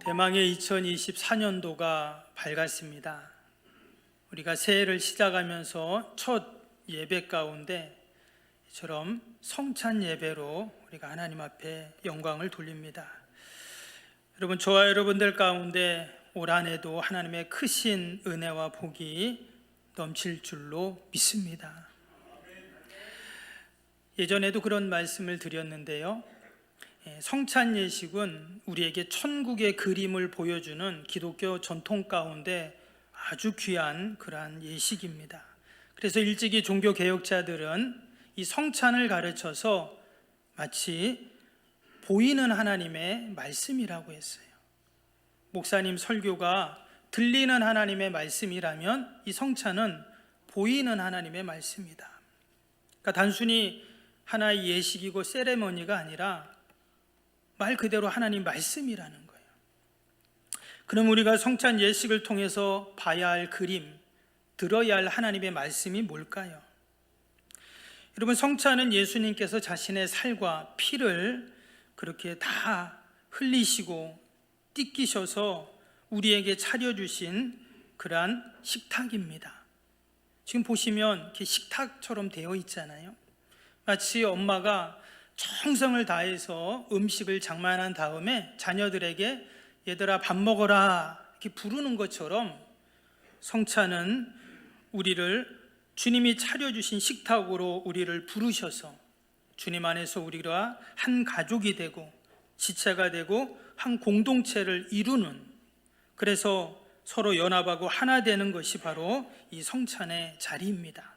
대망의 2024년도가 밝았습니다. 우리가 새해를 시작하면서 첫 예배 가운데 이처럼 성찬 예배로 우리가 하나님 앞에 영광을 돌립니다. 여러분, 저와 여러분들 가운데 올 한해도 하나님의 크신 은혜와 복이 넘칠 줄로 믿습니다. 예전에도 그런 말씀을 드렸는데요, 성찬 예식은 우리에게 천국의 그림을 보여주는 기독교 전통 가운데 아주 귀한 그러한 예식입니다. 그래서 일찍이 종교 개혁자들은 이 성찬을 가르쳐서 마치 보이는 하나님의 말씀이라고 했어요. 목사님 설교가 들리는 하나님의 말씀이라면 이 성찬은 보이는 하나님의 말씀이다. 그러니까 단순히 하나의 예식이고 세레머니가 아니라 말 그대로 하나님 말씀이라는 거예요. 그럼 우리가 성찬 예식을 통해서 봐야 할 그림, 들어야 할 하나님의 말씀이 뭘까요? 여러분, 성찬은 예수님께서 자신의 살과 피를 그렇게 다 흘리시고 띠끼셔서 우리에게 차려주신 그러한 식탁입니다. 지금 보시면 이렇게 식탁처럼 되어 있잖아요. 마치 엄마가 정성을 다해서 음식을 장만한 다음에 자녀들에게 얘들아 밥 먹어라 이렇게 부르는 것처럼 성찬은 우리를 주님이 차려주신 식탁으로 우리를 부르셔서 주님 안에서 우리가 한 가족이 되고 지체가 되고 한 공동체를 이루는, 그래서 서로 연합하고 하나 되는 것이 바로 이 성찬의 자리입니다.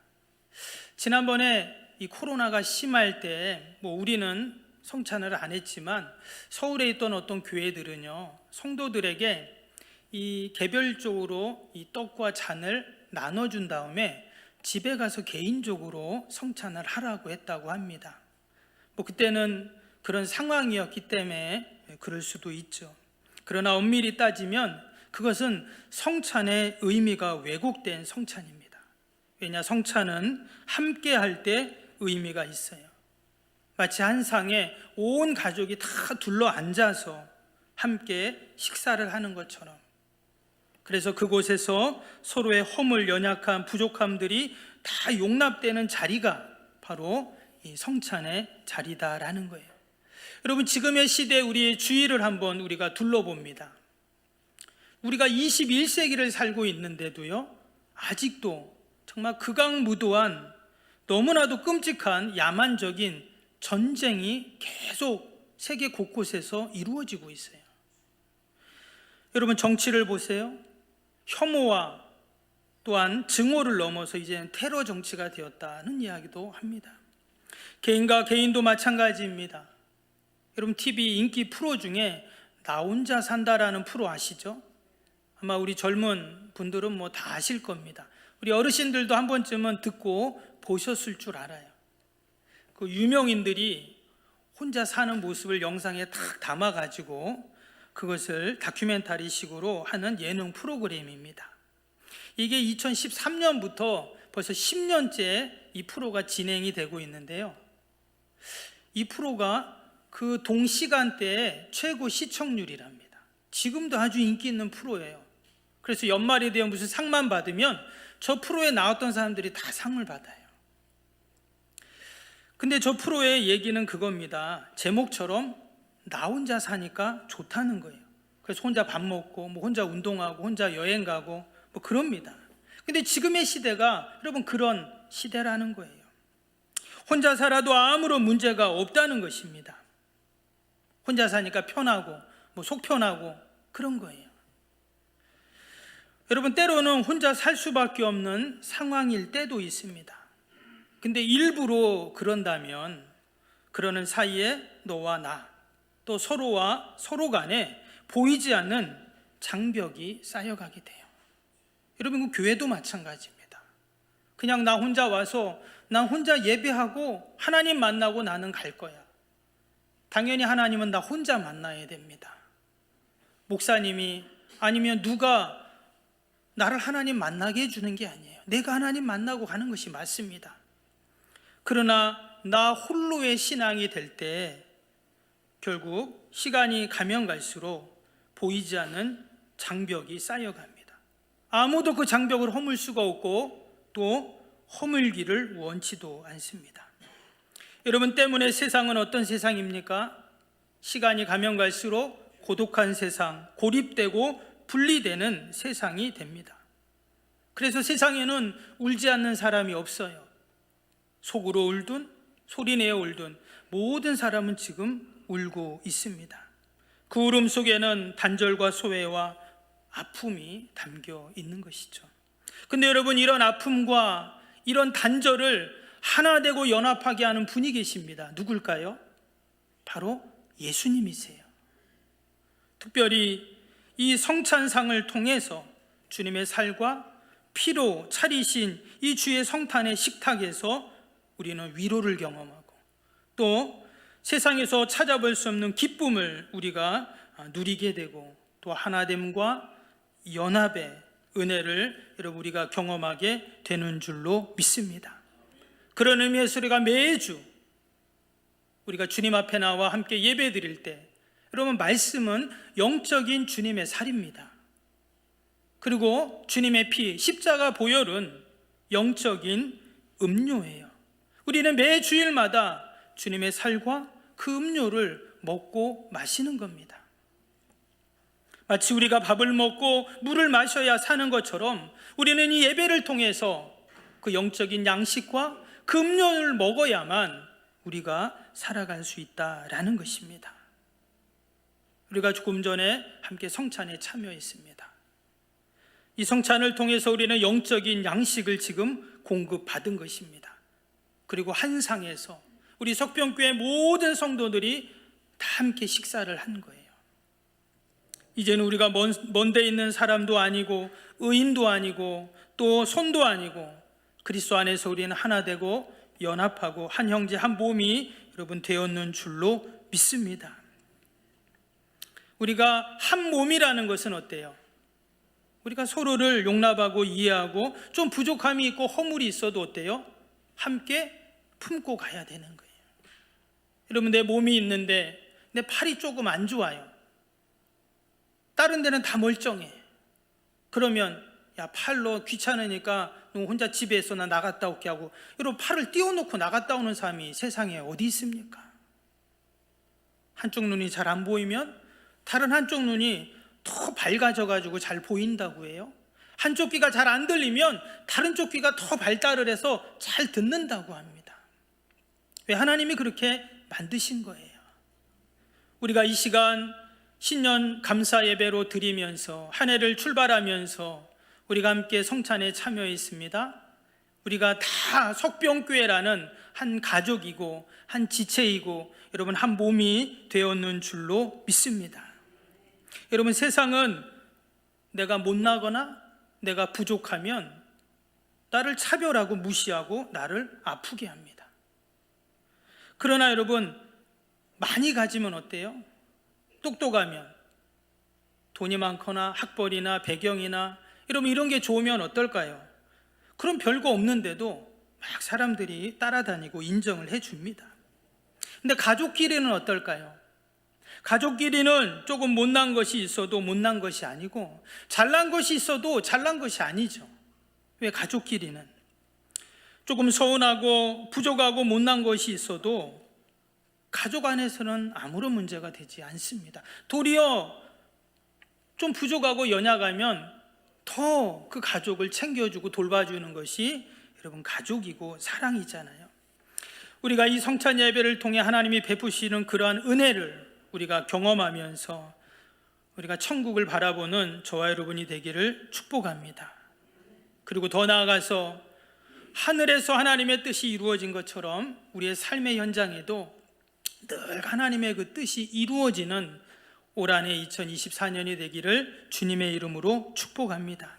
지난번에 이 코로나가 심할 때 우리는 성찬을 안 했지만 서울에 있던 어떤 교회들은요, 성도들에게 이 개별적으로 이 떡과 잔을 나눠준 다음에 집에 가서 개인적으로 성찬을 하라고 했다고 합니다. 그때는 그런 상황이었기 때문에 그럴 수도 있죠. 그러나 엄밀히 따지면 그것은 성찬의 의미가 왜곡된 성찬입니다. 왜냐, 성찬은 함께 할 때 의미가 있어요. 마치 한 상에 온 가족이 다 둘러 앉아서 함께 식사를 하는 것처럼, 그래서 그곳에서 서로의 허물, 연약함, 부족함들이 다 용납되는 자리가 바로 이 성찬의 자리다라는 거예요. 여러분, 지금의 시대에 우리의 주위를 한번 우리가 둘러봅니다. 우리가 21세기를 살고 있는데도요, 아직도 정말 극악무도한 너무나도 끔찍한 야만적인 전쟁이 계속 세계 곳곳에서 이루어지고 있어요. 여러분, 정치를 보세요. 혐오와 또한 증오를 넘어서 이제는 테러 정치가 되었다는 이야기도 합니다. 개인과 개인도 마찬가지입니다. 여러분, TV 인기 프로 중에 나 혼자 산다라는 프로 아시죠? 아마 우리 젊은 분들은 다 아실 겁니다. 우리 어르신들도 한 번쯤은 듣고 보셨을 줄 알아요. 그 유명인들이 혼자 사는 모습을 영상에 딱 담아가지고 그것을 다큐멘터리식으로 하는 예능 프로그램입니다. 이게 2013년부터 벌써 10년째 이 프로가 진행이 되고 있는데요, 이 프로가 그 동시간대에 최고 시청률이랍니다. 지금도 아주 인기 있는 프로예요. 그래서 연말이 되어 무슨 상만 받으면 저 프로에 나왔던 사람들이 다 상을 받아요. 근데 저 프로의 얘기는 그겁니다. 제목처럼 나 혼자 사니까 좋다는 거예요. 그래서 혼자 밥 먹고 혼자 운동하고 혼자 여행 가고 그럽니다. 근데 지금의 시대가 여러분 그런 시대라는 거예요. 혼자 살아도 아무런 문제가 없다는 것입니다. 혼자 사니까 편하고 속 편하고 그런 거예요. 여러분, 때로는 혼자 살 수밖에 없는 상황일 때도 있습니다. 근데 일부러 그런다면 그러는 사이에 너와 나, 또 서로와 서로 간에 보이지 않는 장벽이 쌓여가게 돼요. 여러분, 그 교회도 마찬가지입니다. 그냥 나 혼자 와서 나 혼자 예배하고 하나님 만나고 나는 갈 거야. 당연히 하나님은 나 혼자 만나야 됩니다. 목사님이 아니면 누가 나를 하나님 만나게 해주는 게 아니에요. 내가 하나님 만나고 가는 것이 맞습니다. 그러나 나 홀로의 신앙이 될 때 결국 시간이 가면 갈수록 보이지 않는 장벽이 쌓여갑니다. 아무도 그 장벽을 허물 수가 없고 또 허물기를 원치도 않습니다. 여러분 때문에 세상은 어떤 세상입니까? 시간이 가면 갈수록 고독한 세상, 고립되고 분리되는 세상이 됩니다. 그래서 세상에는 울지 않는 사람이 없어요. 속으로 울든 소리내어 울든 모든 사람은 지금 울고 있습니다. 그 울음 속에는 단절과 소외와 아픔이 담겨 있는 것이죠. 근데 여러분, 이런 아픔과 이런 단절을 하나 되고 연합하게 하는 분이 계십니다. 누굴까요? 바로 예수님이세요. 특별히 이 성찬상을 통해서 주님의 살과 피로 차리신 이 주의 성탄의 식탁에서 우리는 위로를 경험하고 또 세상에서 찾아볼 수 없는 기쁨을 우리가 누리게 되고 또 하나됨과 연합의 은혜를 여러분 우리가 경험하게 되는 줄로 믿습니다. 그런 의미에서 우리가 매주 우리가 주님 앞에 나와 함께 예배 드릴 때 여러분, 말씀은 영적인 주님의 살입니다. 그리고 주님의 피, 십자가 보혈은 영적인 음료예요. 우리는 매 주일마다 주님의 살과 그 음료를 먹고 마시는 겁니다. 마치 우리가 밥을 먹고 물을 마셔야 사는 것처럼 우리는 이 예배를 통해서 그 영적인 양식과 그 음료를 먹어야만 우리가 살아갈 수 있다라는 것입니다. 우리가 조금 전에 함께 성찬에 참여했습니다. 이 성찬을 통해서 우리는 영적인 양식을 지금 공급받은 것입니다. 그리고 한 상에서 우리 석병교회 모든 성도들이 다 함께 식사를 한 거예요. 이제는 우리가 먼 데 있는 사람도 아니고 의인도 아니고 또 손도 아니고 그리스도 안에서 우리는 하나 되고 연합하고 한 형제 한 몸이 여러분 되었는 줄로 믿습니다. 우리가 한 몸이라는 것은 어때요? 우리가 서로를 용납하고 이해하고 좀 부족함이 있고 허물이 있어도 어때요? 함께 품고 가야 되는 거예요. 여러분, 내 몸이 있는데 내 팔이 조금 안 좋아요. 다른 데는 다 멀쩡해. 그러면 야, 팔로 귀찮으니까 너 혼자 집에 있어, 나 나갔다 올게 하고 여러분 팔을 띄워놓고 나갔다 오는 사람이 세상에 어디 있습니까? 한쪽 눈이 잘 안 보이면 다른 한쪽 눈이 더 밝아져가지고 잘 보인다고 해요. 한쪽 귀가 잘 안 들리면 다른 쪽 귀가 더 발달을 해서 잘 듣는다고 합니다. 왜? 하나님이 그렇게 만드신 거예요. 우리가 이 시간 신년 감사 예배로 드리면서 한 해를 출발하면서 우리가 함께 성찬에 참여했습니다. 우리가 다 석병교회라는 한 가족이고 한 지체이고 여러분 한 몸이 되었는 줄로 믿습니다. 여러분, 세상은 내가 못나거나 내가 부족하면 나를 차별하고 무시하고 나를 아프게 합니다. 그러나 여러분, 많이 가지면 어때요? 똑똑하면, 돈이 많거나 학벌이나 배경이나 여러분 이런 게 좋으면 어떨까요? 그럼 별거 없는데도 막 사람들이 따라다니고 인정을 해줍니다. 근데 가족끼리는 어떨까요? 가족끼리는 조금 못난 것이 있어도 못난 것이 아니고 잘난 것이 있어도 잘난 것이 아니죠. 왜? 가족끼리는 조금 서운하고 부족하고 못난 것이 있어도 가족 안에서는 아무런 문제가 되지 않습니다. 도리어 좀 부족하고 연약하면 더 그 가족을 챙겨주고 돌봐주는 것이 여러분 가족이고 사랑이잖아요. 우리가 이 성찬 예배를 통해 하나님이 베푸시는 그러한 은혜를 우리가 경험하면서 우리가 천국을 바라보는 저와 여러분이 되기를 축복합니다. 그리고 더 나아가서 하늘에서 하나님의 뜻이 이루어진 것처럼 우리의 삶의 현장에도 늘 하나님의 그 뜻이 이루어지는 올 한해 2024년이 되기를 주님의 이름으로 축복합니다.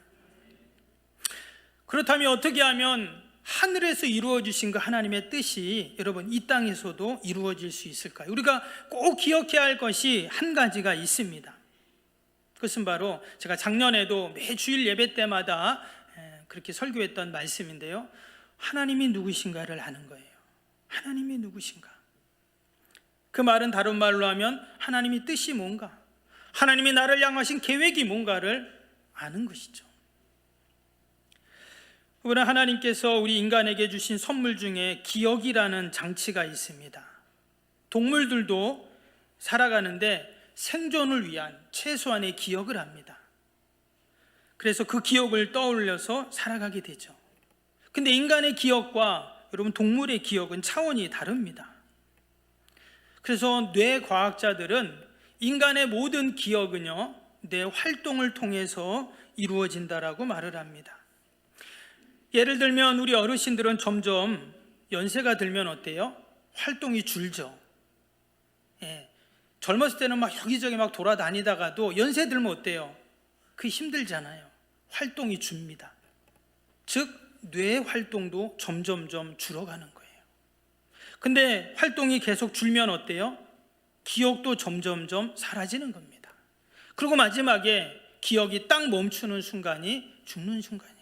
그렇다면 어떻게 하면 하늘에서 이루어지신 그 하나님의 뜻이 여러분 이 땅에서도 이루어질 수 있을까요? 우리가 꼭 기억해야 할 것이 한 가지가 있습니다. 그것은 바로 제가 작년에도 매 주일 예배 때마다 그렇게 설교했던 말씀인데요, 하나님이 누구신가를 아는 거예요. 하나님이 누구신가? 그 말은 다른 말로 하면 하나님의 뜻이 뭔가, 하나님이 나를 향하신 계획이 뭔가를 아는 것이죠. 그러나 하나님께서 우리 인간에게 주신 선물 중에 기억이라는 장치가 있습니다. 동물들도 살아가는데 생존을 위한 최소한의 기억을 합니다. 그래서 그 기억을 떠올려서 살아가게 되죠. 근데 인간의 기억과 여러분 동물의 기억은 차원이 다릅니다. 그래서 뇌과학자들은 인간의 모든 기억은요, 뇌 활동을 통해서 이루어진다라고 말을 합니다. 예를 들면 우리 어르신들은 점점 연세가 들면 어때요? 활동이 줄죠. 젊었을 때는 막 여기저기 막 돌아다니다가도 연세 들면 어때요? 그게 힘들잖아요. 활동이 줍니다. 즉 뇌 활동도 점점점 줄어가는 거예요. 근데 활동이 계속 줄면 어때요? 기억도 점점점 사라지는 겁니다. 그리고 마지막에 기억이 딱 멈추는 순간이 죽는 순간이에요.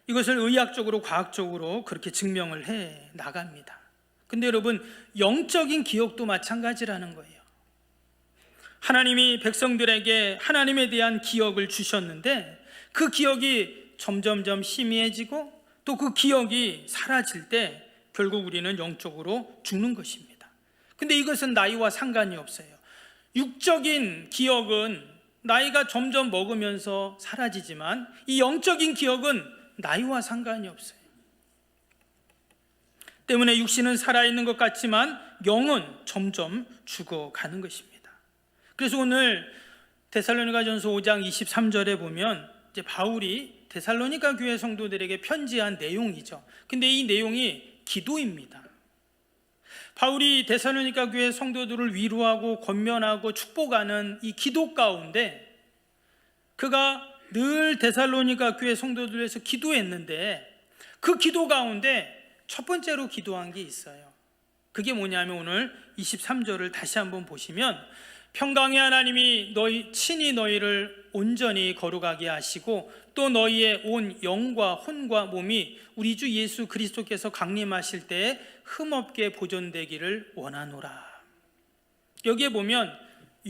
이것을 의학적으로 과학적으로 그렇게 증명을 해 나갑니다. 근데 여러분, 영적인 기억도 마찬가지라는 거예요. 하나님이 백성들에게 하나님에 대한 기억을 주셨는데 그 기억이 점점점 희미해지고 또 그 기억이 사라질 때 결국 우리는 영적으로 죽는 것입니다. 근데 이것은 나이와 상관이 없어요. 육적인 기억은 나이가 점점 먹으면서 사라지지만 이 영적인 기억은 나이와 상관이 없어요. 때문에 육신은 살아있는 것 같지만 영은 점점 죽어가는 것입니다. 그래서 오늘 데살로니가전서 5장 23절에 보면 이제 바울이 데살로니가 교회 성도들에게 편지한 내용이죠. 근데 이 내용이 기도입니다. 바울이 데살로니가 교회 성도들을 위로하고 권면하고 축복하는 이 기도 가운데 그가 늘 데살로니가 교회 성도들을 위해서 기도했는데 그 기도 가운데 첫 번째로 기도한 게 있어요. 그게 뭐냐면 오늘 23절을 다시 한번 보시면 평강의 하나님이 친히 너희를 온전히 거룩하게 하시고 또 너희의 온 영과 혼과 몸이 우리 주 예수 그리스도께서 강림하실 때에 흠없게 보존되기를 원하노라. 여기에 보면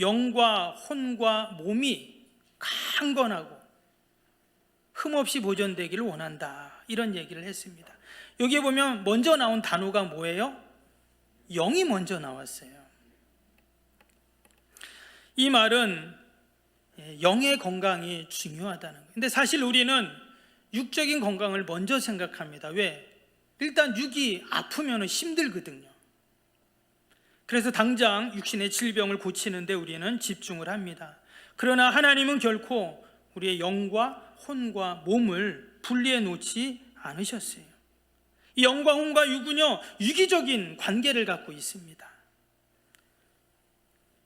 영과 혼과 몸이 강건하고 흠없이 보존되기를 원한다, 이런 얘기를 했습니다. 여기에 보면 먼저 나온 단어가 뭐예요? 영이 먼저 나왔어요. 이 말은 영의 건강이 중요하다는 거예요. 근데 사실 우리는 육적인 건강을 먼저 생각합니다. 왜? 일단 육이 아프면 힘들거든요. 그래서 당장 육신의 질병을 고치는데 우리는 집중을 합니다. 그러나 하나님은 결코 우리의 영과 혼과 몸을 분리해 놓지 않으셨어요. 이 영과 혼과 육은요, 유기적인 관계를 갖고 있습니다.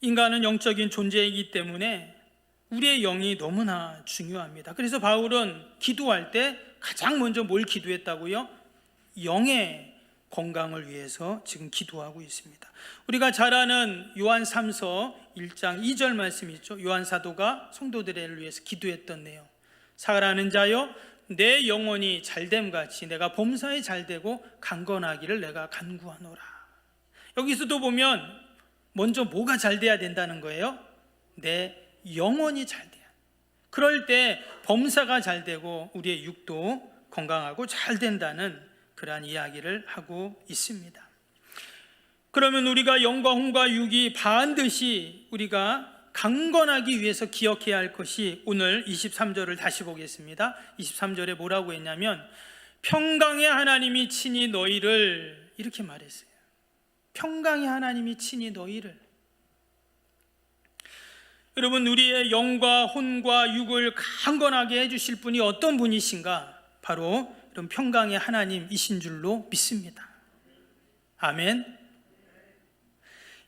인간은 영적인 존재이기 때문에 우리의 영이 너무나 중요합니다. 그래서 바울은 기도할 때 가장 먼저 뭘 기도했다고요? 영의 건강을 위해서 지금 기도하고 있습니다. 우리가 잘 아는 요한 3서 1장 2절 말씀이 있죠. 요한 사도가 성도들을 위해서 기도했던 내용. 사랑하는 자여, 내 영혼이 잘됨같이 내가 범사에 잘되고 강건하기를 내가 간구하노라. 여기서도 보면 먼저 뭐가 잘 돼야 된다는 거예요? 내 영혼이 잘 돼야. 그럴 때 범사가 잘 되고 우리의 육도 건강하고 잘 된다는 그러한 이야기를 하고 있습니다. 그러면 우리가 영과 혼과 육이 반드시 우리가 강건하기 위해서 기억해야 할 것이, 오늘 23절을 다시 보겠습니다. 23절에 뭐라고 했냐면 평강의 하나님이 친히 너희를, 이렇게 말했어요. 평강의 하나님이 친히 너희를. 여러분, 우리의 영과 혼과 육을 강건하게 해주실 분이 어떤 분이신가? 바로 이런 평강의 하나님이신 줄로 믿습니다. 아멘.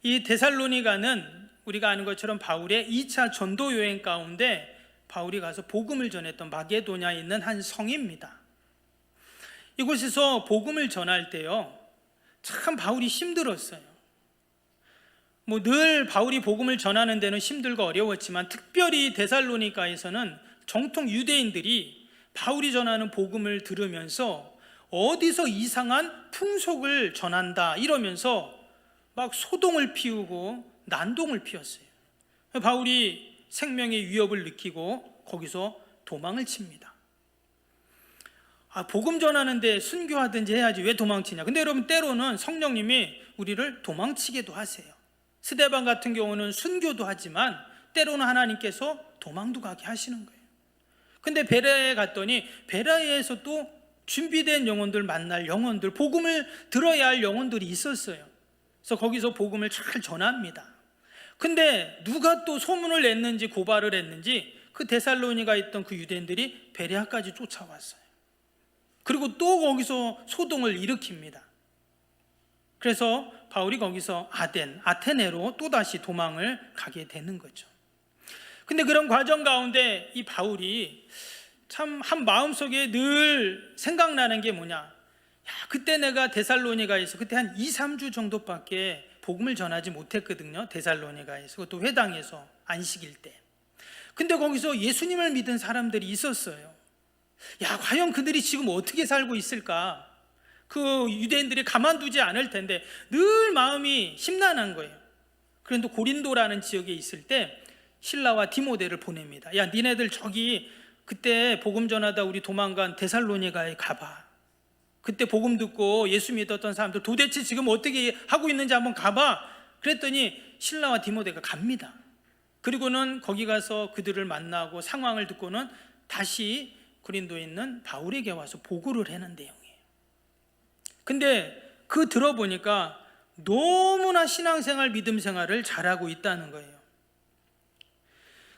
이 데살로니가는 우리가 아는 것처럼 바울의 2차 전도 여행 가운데 바울이 가서 복음을 전했던 마게도냐에 있는 한 성입니다. 이곳에서 복음을 전할 때요, 참 바울이 힘들었어요. 늘 바울이 복음을 전하는 데는 힘들고 어려웠지만 특별히 데살로니가에서는 정통 유대인들이 바울이 전하는 복음을 들으면서 어디서 이상한 풍속을 전한다 이러면서 막 소동을 피우고 난동을 피웠어요. 바울이 생명의 위협을 느끼고 거기서 도망을 칩니다. 복음 전하는데 순교하든지 해야지 왜 도망치냐. 근데 여러분, 때로는 성령님이 우리를 도망치게도 하세요. 스데반 같은 경우는 순교도 하지만 때로는 하나님께서 도망도 가게 하시는 거예요. 근데 베레아에 갔더니 베레아에서 또 준비된 영혼들, 만날 영혼들, 복음을 들어야 할 영혼들이 있었어요. 그래서 거기서 복음을 잘 전합니다. 근데 누가 또 소문을 냈는지 고발을 했는지 그 데살로니가에 있던 그 유대인들이 베레아까지 쫓아왔어요. 그리고 또 거기서 소동을 일으킵니다. 그래서 바울이 거기서 아테네로 또다시 도망을 가게 되는 거죠. 근데 그런 과정 가운데 이 바울이 참 한 마음속에 늘 생각나는 게 뭐냐. 그때 내가 데살로니가에서 그때 한 2-3주 정도밖에 복음을 전하지 못했거든요. 데살로니가에서, 그것도 회당에서 안식일 때. 근데 거기서 예수님을 믿은 사람들이 있었어요. 과연 그들이 지금 어떻게 살고 있을까? 그 유대인들이 가만두지 않을 텐데 늘 마음이 심란한 거예요. 그런데 고린도라는 지역에 있을 때 실라와 디모데를 보냅니다. 니네들 저기 그때 복음 전하다 우리 도망간 데살로니가에 가봐. 그때 복음 듣고 예수 믿었던 사람들 도대체 지금 어떻게 하고 있는지 한번 가봐. 그랬더니 실라와 디모데가 갑니다. 그리고는 거기 가서 그들을 만나고 상황을 듣고는 다시 고린도에 있는 바울에게 와서 보고를 하는 내용이에요. 근데 그 들어보니까 너무나 신앙생활, 믿음생활을 잘하고 있다는 거예요.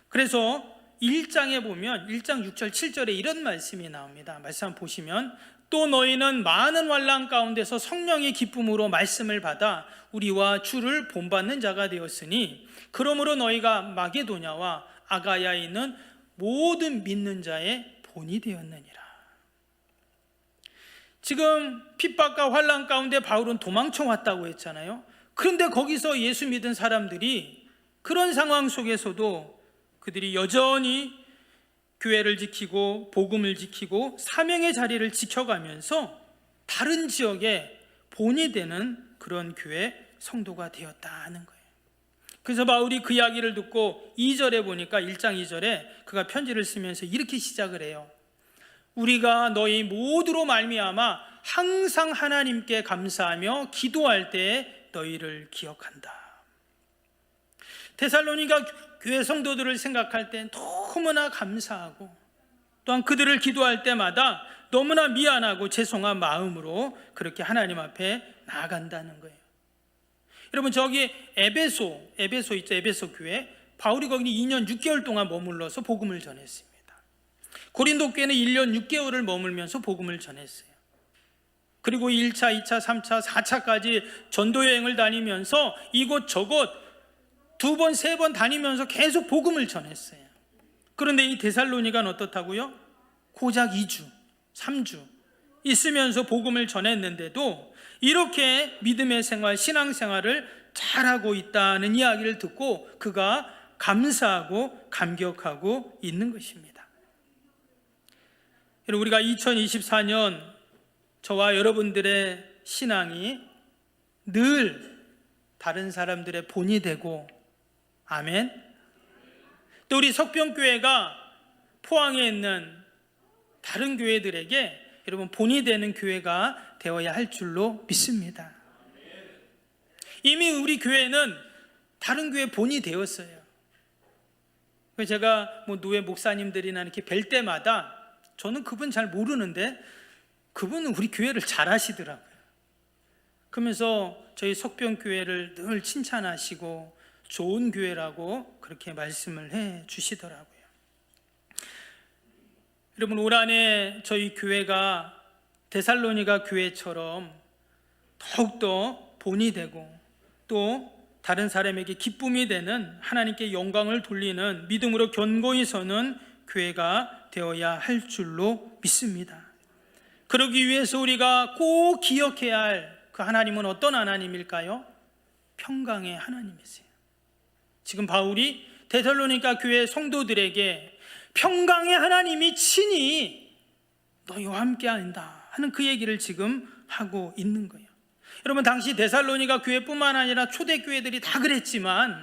그래서 1장에 보면 1장 6절 7절에 이런 말씀이 나옵니다. 말씀 보시면, 또 너희는 많은 환난 가운데서 성령의 기쁨으로 말씀을 받아 우리와 주를 본받는 자가 되었으니 그러므로 너희가 마게도냐와 아가야에 있는 모든 믿는 자의 본이 되었느니라. 지금 핍박과 환난 가운데 바울은 도망쳐 왔다고 했잖아요. 그런데 거기서 예수 믿은 사람들이 그런 상황 속에서도 그들이 여전히 교회를 지키고 복음을 지키고 사명의 자리를 지켜가면서 다른 지역에 본이 되는 그런 교회 성도가 되었다는 거예요. 그래서 바울이 그 이야기를 듣고 2절에 보니까 1장 2절에 그가 편지를 쓰면서 이렇게 시작을 해요. 우리가 너희 모두로 말미암아 항상 하나님께 감사하며 기도할 때 너희를 기억한다. 데살로니가 교회 성도들을 생각할 때 너무나 감사하고 또한 그들을 기도할 때마다 너무나 미안하고 죄송한 마음으로 그렇게 하나님 앞에 나아간다는 거예요. 여러분, 저기 에베소 있죠. 에베소 교회. 바울이 거기 2년 6개월 동안 머물러서 복음을 전했습니다. 고린도 교회는 1년 6개월을 머물면서 복음을 전했어요. 그리고 1차, 2차, 3차, 4차까지 전도여행을 다니면서 이곳저곳 2번, 3번 다니면서 계속 복음을 전했어요. 그런데 이 데살로니가는 어떻다고요? 고작 2주, 3주 있으면서 복음을 전했는데도 이렇게 믿음의 생활, 신앙생활을 잘하고 있다는 이야기를 듣고 그가 감사하고 감격하고 있는 것입니다. 여러분, 우리가 2024년 저와 여러분들의 신앙이 늘 다른 사람들의 본이 되고, 아멘. 또 우리 석병교회가 포항에 있는 다른 교회들에게 여러분 본이 되는 교회가 되어야 할 줄로 믿습니다. 이미 우리 교회는 다른 교회 본이 되었어요. 제가 노회 목사님들이나 이렇게 뵐 때마다 저는 그분 잘 모르는데 그분은 우리 교회를 잘 아시더라고요. 그러면서 저희 석병교회를 늘 칭찬하시고 좋은 교회라고 그렇게 말씀을 해 주시더라고요. 여러분, 올 한해 저희 교회가 데살로니가 교회처럼 더욱더 본이 되고 또 다른 사람에게 기쁨이 되는, 하나님께 영광을 돌리는, 믿음으로 견고히 서는 교회가 되어야 할 줄로 믿습니다. 그러기 위해서 우리가 꼭 기억해야 할 그 하나님은 어떤 하나님일까요? 평강의 하나님이세요. 지금 바울이 데살로니가 교회 성도들에게 평강의 하나님이 친히 너희와 함께 한다 하는 그 얘기를 지금 하고 있는 거예요. 여러분, 당시 데살로니가 교회뿐만 아니라 초대교회들이 다 그랬지만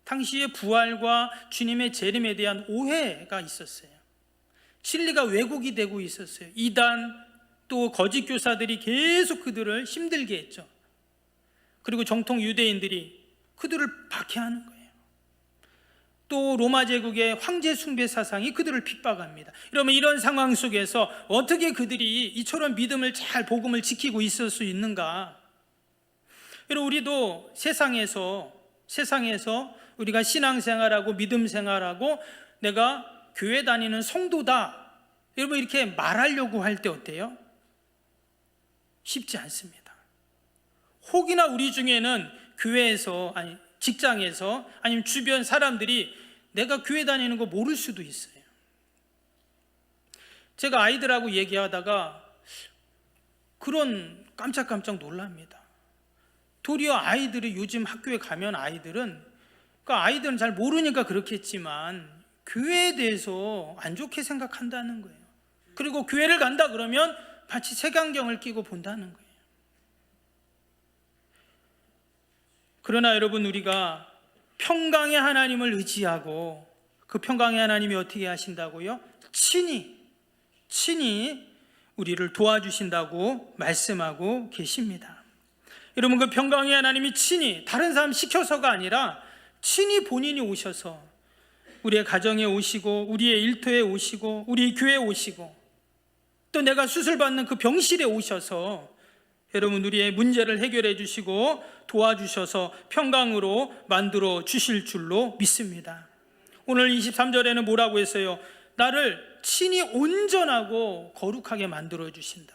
당시의 부활과 주님의 재림에 대한 오해가 있었어요. 진리가 왜곡이 되고 있었어요. 이단 또 거짓 교사들이 계속 그들을 힘들게 했죠. 그리고 정통 유대인들이 그들을 박해하는 거예요. 또 로마 제국의 황제 숭배 사상이 그들을 핍박합니다. 그러면 이런 상황 속에서 어떻게 그들이 이처럼 믿음을 잘 복음을 지키고 있을 수 있는가? 여러분, 우리도 세상에서 우리가 신앙생활하고 믿음생활하고 내가 교회 다니는 성도다, 여러분 이렇게 말하려고 할 때 어때요? 쉽지 않습니다. 혹이나 우리 중에는 교회에서, 아니 직장에서, 아니면 주변 사람들이 내가 교회 다니는 거 모를 수도 있어요. 제가 아이들하고 얘기하다가 그런 깜짝깜짝 놀랍니다. 도리어 아이들이 요즘 학교에 가면 아이들은 잘 모르니까 그렇겠지만 교회에 대해서 안 좋게 생각한다는 거예요. 그리고 교회를 간다 그러면 마치 색안경을 끼고 본다는 거예요. 그러나 여러분, 우리가 평강의 하나님을 의지하고 그 평강의 하나님이 어떻게 하신다고요? 친히 우리를 도와주신다고 말씀하고 계십니다. 여러분, 그 평강의 하나님이 친히, 다른 사람 시켜서가 아니라 친히 본인이 오셔서 우리의 가정에 오시고 우리의 일터에 오시고 우리 교회에 오시고 또 내가 수술받는 그 병실에 오셔서 여러분 우리의 문제를 해결해 주시고 도와주셔서 평강으로 만들어 주실 줄로 믿습니다. 오늘 23절에는 뭐라고 했어요? 나를 친히 온전하고 거룩하게 만들어 주신다.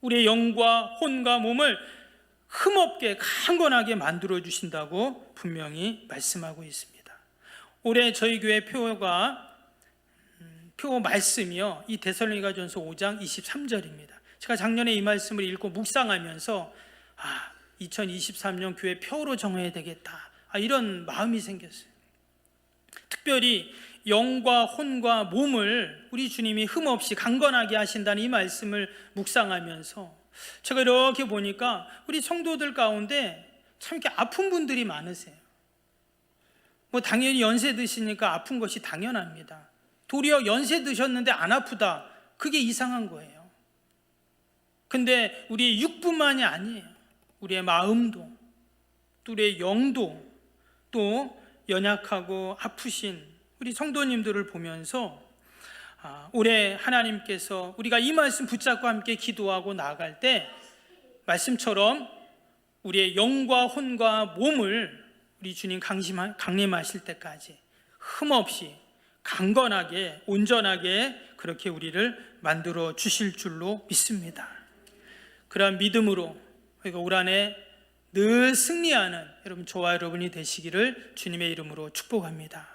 우리의 영과 혼과 몸을 흠없게 강건하게 만들어 주신다고 분명히 말씀하고 있습니다. 올해 저희 교회 표 말씀이요, 이 데살로니가전서 5장 23절입니다. 제가 작년에 이 말씀을 읽고 묵상하면서 2023년 교회 표로 정해야 되겠다, 이런 마음이 생겼어요. 특별히 영과 혼과 몸을 우리 주님이 흠없이 강건하게 하신다는 이 말씀을 묵상하면서 제가 이렇게 보니까 우리 성도들 가운데 참 이렇게 아픈 분들이 많으세요. 당연히 연세 드시니까 아픈 것이 당연합니다. 도리어 연세 드셨는데 안 아프다, 그게 이상한 거예요. 근데 우리의 육뿐만이 아니에요. 우리의 마음도, 또 우리의 영도, 또 연약하고 아프신 우리 성도님들을 보면서 올해 하나님께서 우리가 이 말씀 붙잡고 함께 기도하고 나아갈 때 말씀처럼 우리의 영과 혼과 몸을 우리 주님 강림하실 때까지 흠없이 강건하게 온전하게 그렇게 우리를 만들어 주실 줄로 믿습니다. 그러한 믿음으로 우리가 올 한해 늘 승리하는 여러분, 저와 여러분이 되시기를 주님의 이름으로 축복합니다.